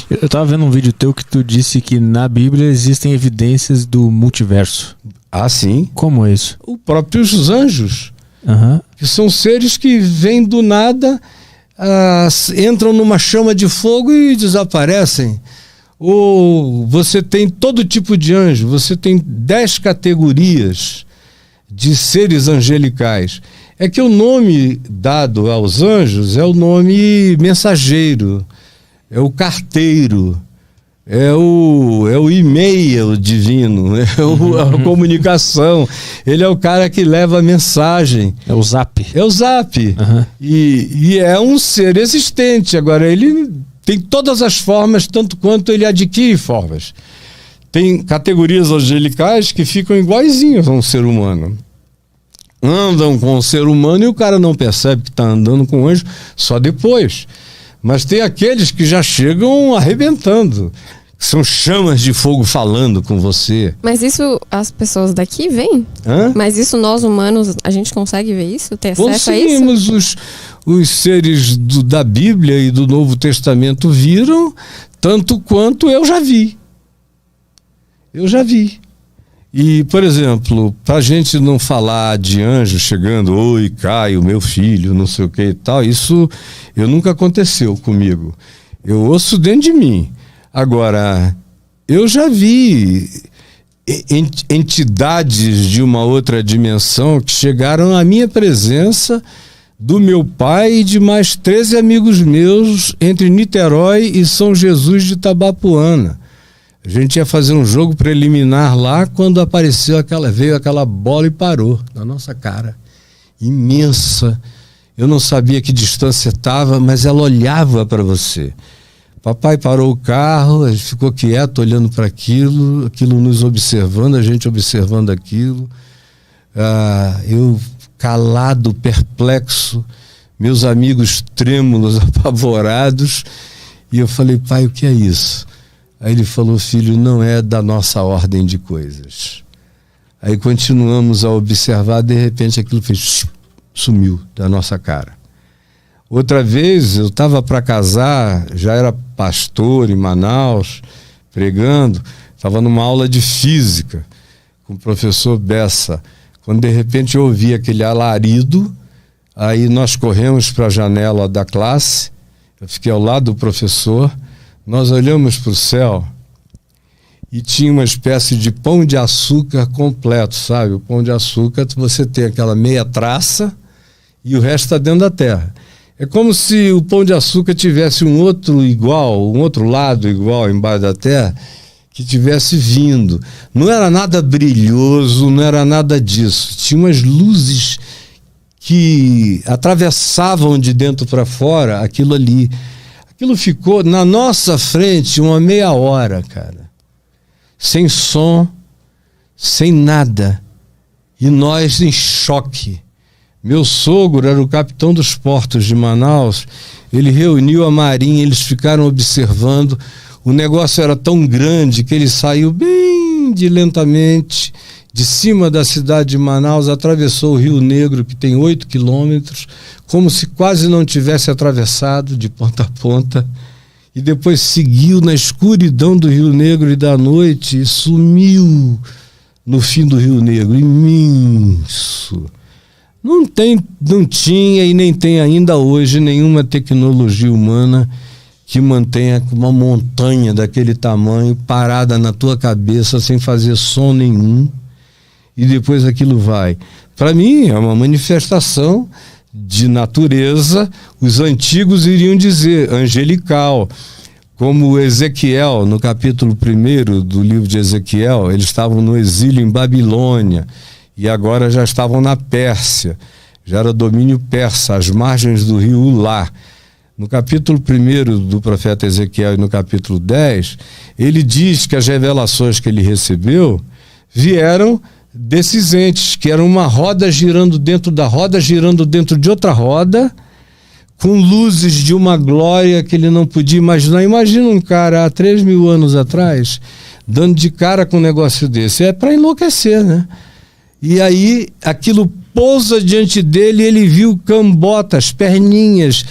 Eu tava vendo um vídeo teu que tu disse que na Bíblia existem evidências do multiverso. Ah, sim. Como é isso? Os próprios anjos, Aham. que são seres que vêm do nada, entram numa chama de fogo e desaparecem. Ou você tem todo tipo de anjo, você tem 10 categorias de seres angelicais. É que o nome dado aos anjos é o nome mensageiro, é o carteiro, é o e-mail divino, é a comunicação. Ele é o cara que leva a mensagem. É o Zap. É o Zap. Aham. E é um ser existente. Agora, ele tem todas as formas, tanto quanto ele adquire formas. Tem categorias angelicais que ficam iguaizinhas a um ser humano. Andam com o ser humano e o cara não percebe que está andando com o anjo só depois. Mas tem aqueles que já chegam arrebentando. São chamas de fogo falando com você. Mas isso as pessoas daqui veem? Hã? Mas isso nós humanos, a gente consegue ver isso? Ter acesso a isso? Conseguimos. Os seres da Bíblia e do Novo Testamento viram, tanto quanto eu já vi. Eu já vi. E, por exemplo, para a gente não falar de anjo chegando, oi, Caio, meu filho, não sei o que e tal, isso nunca aconteceu comigo. Eu ouço dentro de mim. Agora, eu já vi entidades de uma outra dimensão que chegaram à minha presença, do meu pai e de mais 13 amigos meus entre Niterói e São Jesus de Itabapoana. A gente ia fazer um jogo preliminar lá quando veio aquela bola e parou na nossa cara. Imensa. Eu não sabia que distância estava, mas ela olhava para você. Papai parou o carro, a gente ficou quieto olhando para aquilo nos observando, a gente observando aquilo. Eu calado, perplexo, meus amigos trêmulos, apavorados. E eu falei, pai, o que é isso? Aí ele falou, filho, não é da nossa ordem de coisas. Aí continuamos a observar, de repente aquilo sumiu da nossa cara. Outra vez eu estava para casar, já era pastor em Manaus, pregando, estava numa aula de física com o professor Bessa, quando de repente eu ouvi aquele alarido, aí nós corremos para a janela da classe, eu fiquei ao lado do professor, nós olhamos para o céu e tinha uma espécie de pão de açúcar completo, sabe? O pão de açúcar, você tem aquela meia traça e o resto está dentro da terra. É como se o pão de açúcar tivesse um outro lado igual embaixo da terra, que tivesse vindo. Não era nada brilhoso, não era nada disso. Tinha umas luzes que atravessavam de dentro para fora aquilo ali. Aquilo ficou na nossa frente uma meia hora, cara. Sem som, sem nada. E nós em choque. Meu sogro era o capitão dos portos de Manaus, ele reuniu a marinha, eles ficaram observando, o negócio era tão grande que ele saiu bem lentamente de cima da cidade de Manaus, atravessou o Rio Negro, que tem 8 quilômetros, como se quase não tivesse atravessado de ponta a ponta, e depois seguiu na escuridão do Rio Negro e da noite e sumiu no fim do Rio Negro, imenso. Não tinha e nem tem ainda hoje nenhuma tecnologia humana que mantenha uma montanha daquele tamanho parada na tua cabeça sem fazer som nenhum e depois aquilo vai. Para mim é uma manifestação de natureza, os antigos iriam dizer angelical, como Ezequiel, no capítulo 1 do livro de Ezequiel, eles estavam no exílio em Babilônia, e agora já estavam na Pérsia, já era domínio persa, às margens do rio Ulá. No capítulo 1 do profeta Ezequiel e no capítulo 10, ele diz que as revelações que ele recebeu vieram desses entes, que era uma roda girando dentro da roda, girando dentro de outra roda, com luzes de uma glória que ele não podia imaginar. Imagina um cara há 3.000 anos atrás, dando de cara com um negócio desse. É para enlouquecer, né? E aí aquilo pousa diante dele e ele viu cambotas, perninhas,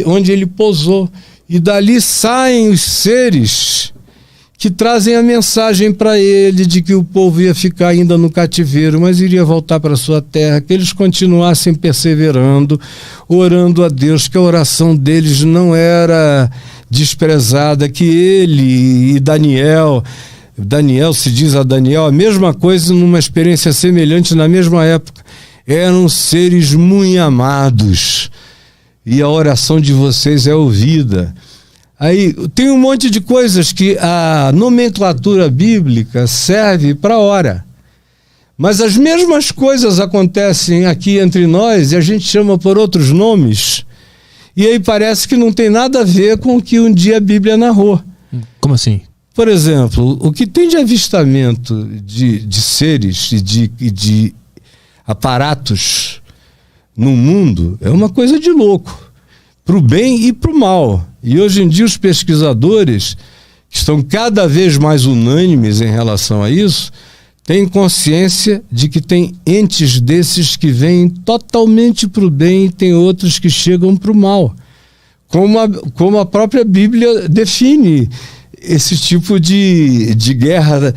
onde ele pousou. e dali saem os seres que trazem a mensagem para ele de que o povo ia ficar ainda no cativeiro, mas iria voltar para sua terra, que eles continuassem perseverando, orando a Deus, que a oração deles não era desprezada, que ele e Daniel se diz a Daniel a mesma coisa numa experiência semelhante na mesma época, eram seres muito amados e a oração de vocês é ouvida. Aí tem um monte de coisas que a nomenclatura bíblica serve para hora. Mas as mesmas coisas acontecem aqui entre nós e a gente chama por outros nomes. E aí parece que não tem nada a ver com o que um dia a Bíblia narrou. Como assim? Por exemplo, o que tem de avistamento de seres e de aparatos no mundo é uma coisa de louco. Para o bem e para o mal. E hoje em dia os pesquisadores, que estão cada vez mais unânimes em relação a isso, têm consciência de que tem entes desses que vêm totalmente para o bem e tem outros que chegam para o mal. Como a própria Bíblia define esse tipo de guerra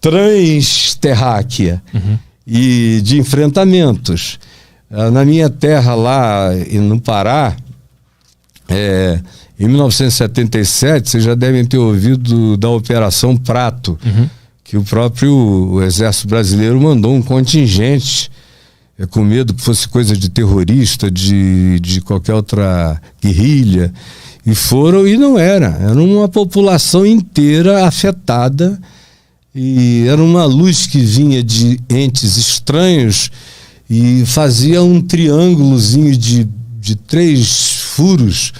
transterráquea e de enfrentamentos. Na minha terra lá no Pará, em 1977, vocês já devem ter ouvido da Operação Prato, que o próprio Exército Brasileiro mandou um contingente com medo que fosse coisa de terrorista, de qualquer outra guerrilha, e foram, e não era uma população inteira afetada, e era uma luz que vinha de entes estranhos e fazia um triângulozinho de 3 furos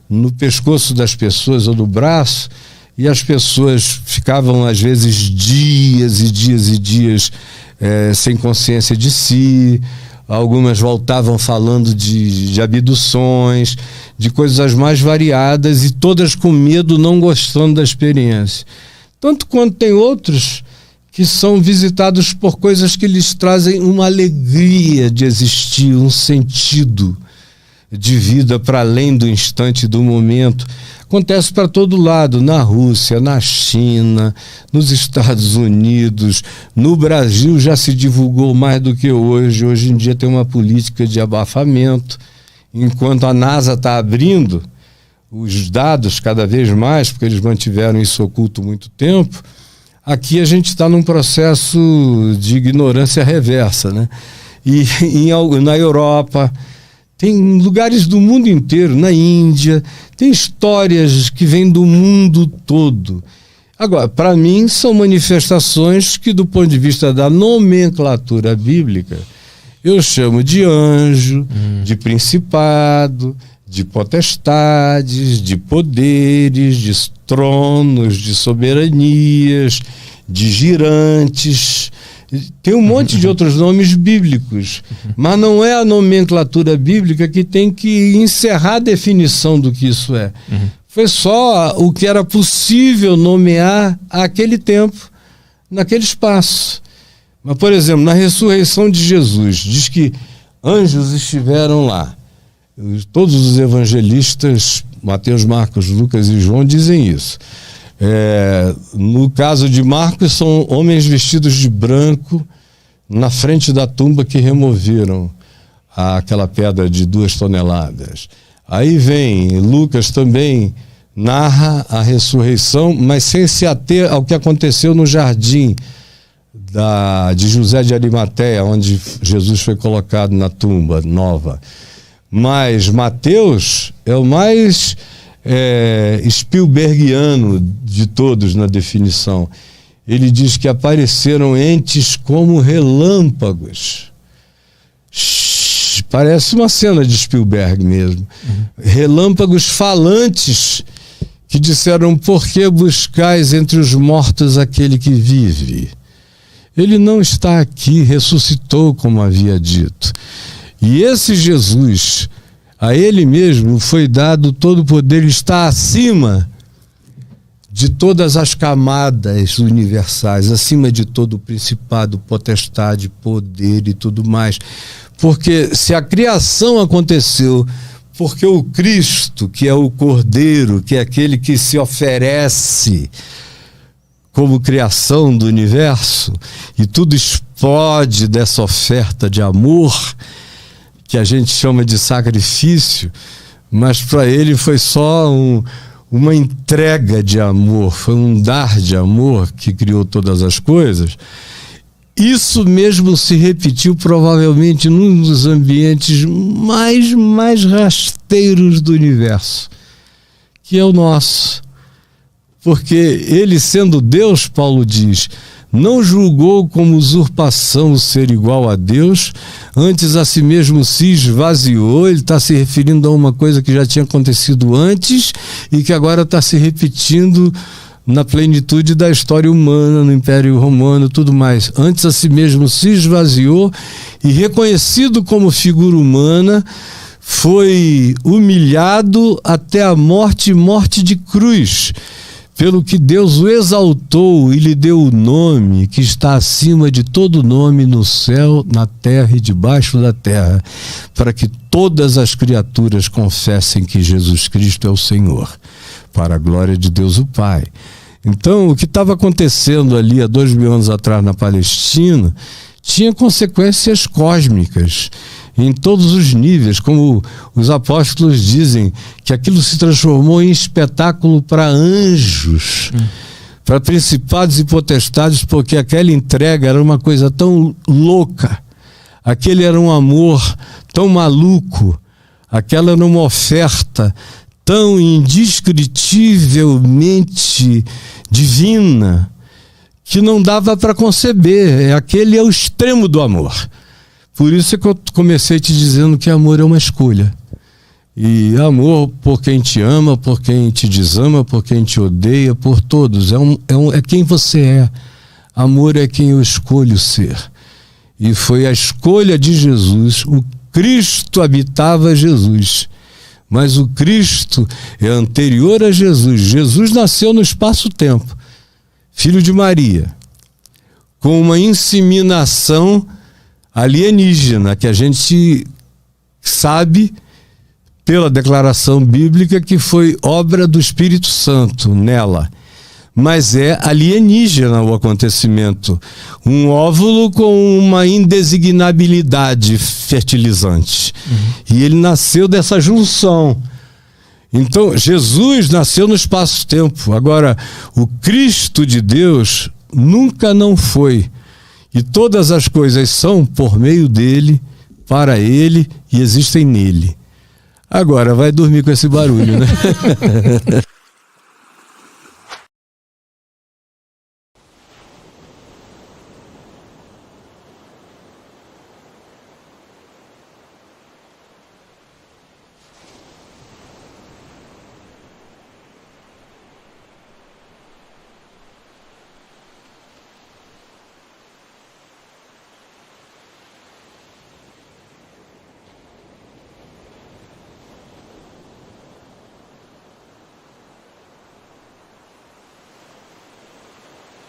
no pescoço das pessoas ou no braço, e as pessoas ficavam às vezes dias e dias e dias sem consciência de si. Algumas voltavam falando de abduções, de coisas mais variadas, e todas com medo, não gostando da experiência. Tanto quanto tem outros que são visitados por coisas que lhes trazem uma alegria de existir, um sentido de vida para além do instante, do momento. Acontece para todo lado, na Rússia, na China, nos Estados Unidos, no Brasil já se divulgou mais do que hoje. Hoje em dia tem uma política de abafamento, enquanto a NASA está abrindo os dados cada vez mais, porque eles mantiveram isso oculto muito tempo. Aqui a gente está num processo de ignorância reversa, né? E na Europa, tem lugares do mundo inteiro, na Índia, tem histórias que vêm do mundo todo. Agora, para mim, são manifestações que, do ponto de vista da nomenclatura bíblica, eu chamo de anjo, de principado, de potestades, de poderes, de tronos, de soberanias, de girantes. Tem um monte de outros nomes bíblicos, mas não é a nomenclatura bíblica que tem que encerrar a definição do que isso é. Foi só o que era possível nomear àquele tempo, naquele espaço. Mas, por exemplo, na ressurreição de Jesus, diz que anjos estiveram lá. Todos os evangelistas, Mateus, Marcos, Lucas e João, dizem isso. No caso de Marcos, são homens vestidos de branco na frente da tumba que removeram aquela pedra de 2 toneladas. Aí vem Lucas, também narra a ressurreição, mas sem se ater ao que aconteceu no jardim de José de Arimateia, onde Jesus foi colocado na tumba nova. Mas Mateus é o mais Spielbergiano de todos na definição. Ele diz que apareceram entes como relâmpagos. Parece uma cena de Spielberg mesmo. Relâmpagos falantes que disseram: por que buscais entre os mortos aquele que vive? Ele não está aqui, ressuscitou, como havia dito. E esse Jesus, a ele mesmo foi dado todo o poder, ele está acima de todas as camadas universais, acima de todo o principado, potestade, poder e tudo mais. Porque se a criação aconteceu Porque o Cristo, que é o Cordeiro, que é aquele que se oferece como criação do universo, e tudo explode dessa oferta de amor, que a gente chama de sacrifício, mas para ele foi só uma entrega de amor, foi um dar de amor que criou todas as coisas. Isso mesmo se repetiu provavelmente num dos ambientes mais rasteiros do universo, que é o nosso. Porque ele, sendo Deus, Paulo diz, não julgou como usurpação ser igual a Deus, antes a si mesmo se esvaziou. Ele está se referindo a uma coisa que já tinha acontecido antes e que agora está se repetindo na plenitude da história humana, no Império Romano, tudo mais. Antes a si mesmo se esvaziou e, reconhecido como figura humana, foi humilhado até a morte de cruz, pelo que Deus o exaltou e lhe deu o nome que está acima de todo nome no céu, na terra e debaixo da terra, para que todas as criaturas confessem que Jesus Cristo é o Senhor, para a glória de Deus o Pai. Então, o que estava acontecendo ali há 2000 anos atrás na Palestina tinha consequências cósmicas em todos os níveis, como os apóstolos dizem, que aquilo se transformou em espetáculo para anjos, para principados e potestades, porque aquela entrega era uma coisa tão louca, aquele era um amor tão maluco, aquela era uma oferta tão indescritivelmente divina, que não dava para conceber. Aquele é o extremo do amor. Por isso é que eu comecei te dizendo que amor é uma escolha. E amor por quem te ama, por quem te desama, por quem te odeia, por todos. É quem você é. Amor é quem eu escolho ser. E foi a escolha de Jesus. O Cristo habitava Jesus. Mas o Cristo é anterior a Jesus. Jesus nasceu no espaço-tempo, filho de Maria, com uma inseminação alienígena, que a gente sabe pela declaração bíblica que foi obra do Espírito Santo nela. Mas é alienígena o acontecimento. Um óvulo com uma indesignabilidade fertilizante. E ele nasceu dessa junção. Então, Jesus nasceu no espaço-tempo. Agora, o Cristo de Deus nunca não foi. E todas as coisas são por meio dele, para ele e existem nele. Agora, vai dormir com esse barulho, né?